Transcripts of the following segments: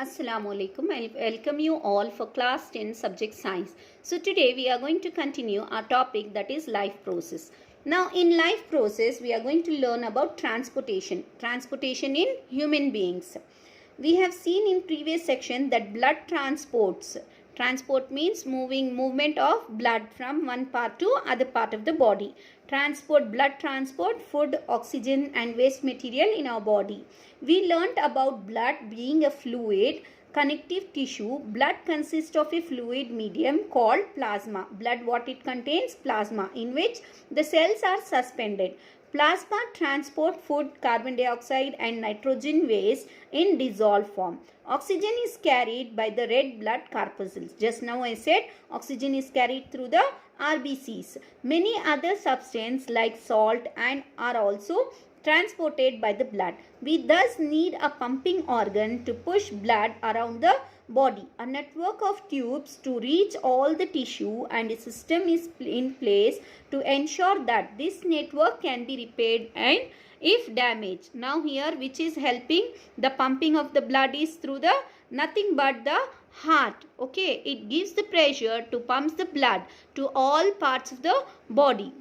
Assalamu alaikum. I welcome you all for class 10 subject science. So today we are going to continue our topic, that is life process. Now in life process we are going to learn about transportation in human beings. We have seen in previous section that blood transport means movement of blood from one part to other part of the body. Blood transport food, oxygen and waste material in our body. We learnt about blood being a fluid connective tissue. Blood consists of a fluid medium called plasma. Blood, what it contains? Plasma, in which the cells are suspended. Plasma transport food, carbon dioxide and nitrogen waste in dissolved form. Oxygen is carried by the red blood corpuscles. Just now I said oxygen is carried through the RBCs. Many other substances like salt and are also transported by the blood. We thus need a pumping organ to push blood around the body. A network of tubes to reach all the tissue and a system is in place to ensure that this network can be repaired and if damaged. Now here which is helping the pumping of the blood is through the nothing but the heart. Okay, it gives the pressure to pump the blood to all parts of the body.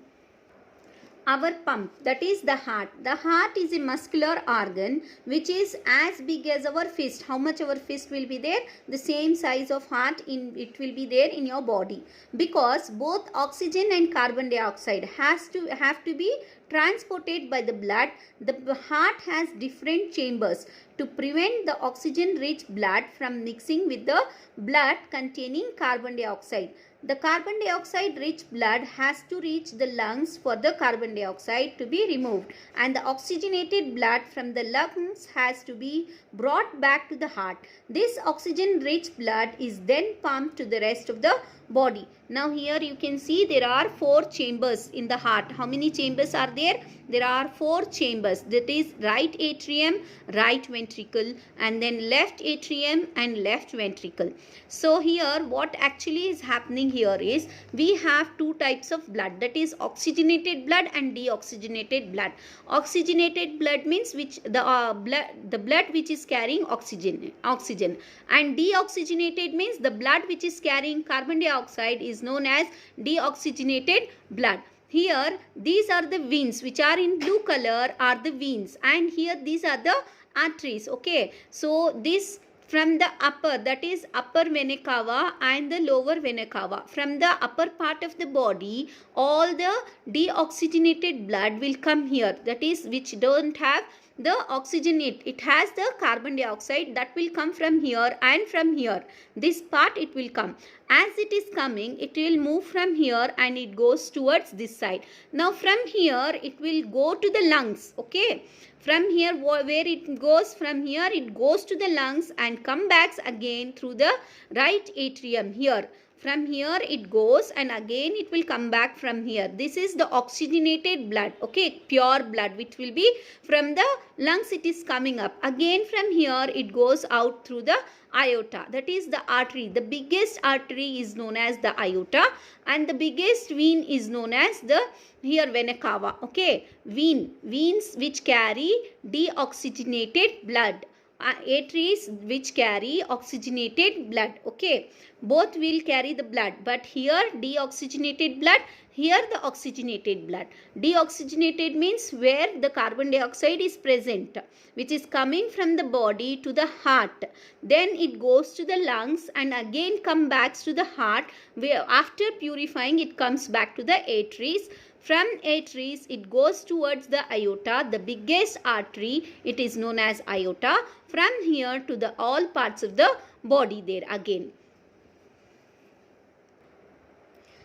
Our pump, that is the heart. The heart is a muscular organ which is as big as our fist. How much our fist will be there? The same size of heart it will be there in your body, because both oxygen and carbon dioxide have to be transported by the blood. The heart has different chambers to prevent the oxygen rich blood from mixing with the blood containing carbon dioxide. The carbon dioxide rich blood has to reach the lungs for the carbon dioxide to be removed, and the oxygenated blood from the lungs has to be brought back to the heart. This oxygen rich blood is then pumped to the rest of the body. Now here you can see there are 4 chambers in the heart. How many chambers are there? There are 4 chambers. That is right atrium, right ventricle, and then left atrium and left ventricle. So here what actually is happening here is we have 2 types of blood, that is oxygenated blood and deoxygenated blood. Oxygenated blood means the blood which is carrying oxygen, and deoxygenated means the blood which is carrying carbon dioxide is known as deoxygenated blood. Here these are the veins which are in blue color are the veins, and here these are the arteries. Okay, so this from the upper, that is upper vena cava and the lower vena cava, from the upper part of the body all the deoxygenated blood will come here, that is which don't have the oxygen, it has the carbon dioxide, that will come from here and from here. This part it will come. As it is coming, it will move from here and it goes towards this side. Now from here it will go to the lungs. Okay, from here where it goes, from here it goes to the lungs and come back again through the right atrium here. From here it goes and again it will come back from here. This is the oxygenated blood. Okay, pure blood which will be from the lungs, it is coming up. Again from here it goes out through the aorta, that is the artery. The biggest artery is known as the aorta, and the biggest vein is known as the here vena cava. Okay, veins which carry deoxygenated blood, arteries which carry oxygenated blood. Okay, both will carry the blood, but here deoxygenated blood, here the oxygenated blood. Deoxygenated means where the carbon dioxide is present, which is coming from the body to the heart, then it goes to the lungs and again come back to the heart, where after purifying it comes back to the arteries. From arteries it goes towards the aorta, the biggest artery, it is known as aorta. From here to the all parts of the body there again.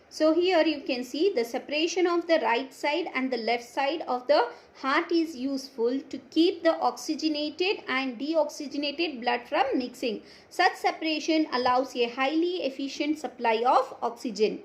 So here you can see the separation of the right side and the left side of the heart is useful to keep the oxygenated and deoxygenated blood from mixing. Such separation allows a highly efficient supply of oxygen.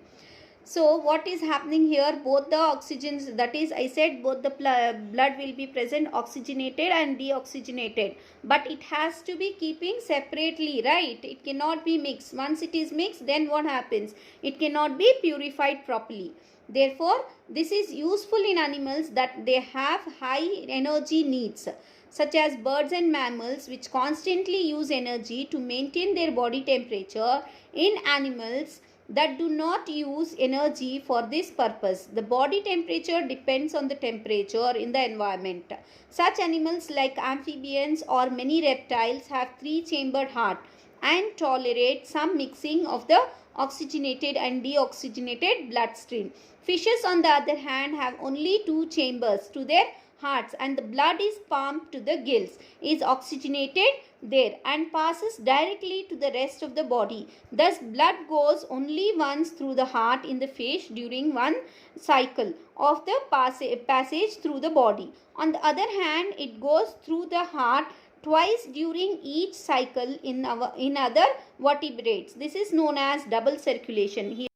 So what is happening here, both the oxygens, that is I said both the blood will be present oxygenated and deoxygenated, but it has to be keeping separately, right? It cannot be mixed. Once it is mixed, then what happens? It cannot be purified properly. Therefore this is useful in animals that they have high energy needs. such as birds and mammals, which constantly use energy to maintain their body temperature. In animals that do not use energy for this purpose, the body temperature depends on the temperature in the environment. Such animals like amphibians or many reptiles have three-chambered heart and tolerate some mixing of the oxygenated and deoxygenated bloodstream. Fishes, on the other hand, have only two chambers to their hearts, and the blood is pumped to the gills, is oxygenated there, and passes directly to the rest of the body. Thus, blood goes only once through the heart in the fish during one cycle of the passage through the body. On the other hand, it goes through the heart twice during each cycle in other vertebrates. This is known as double circulation. Here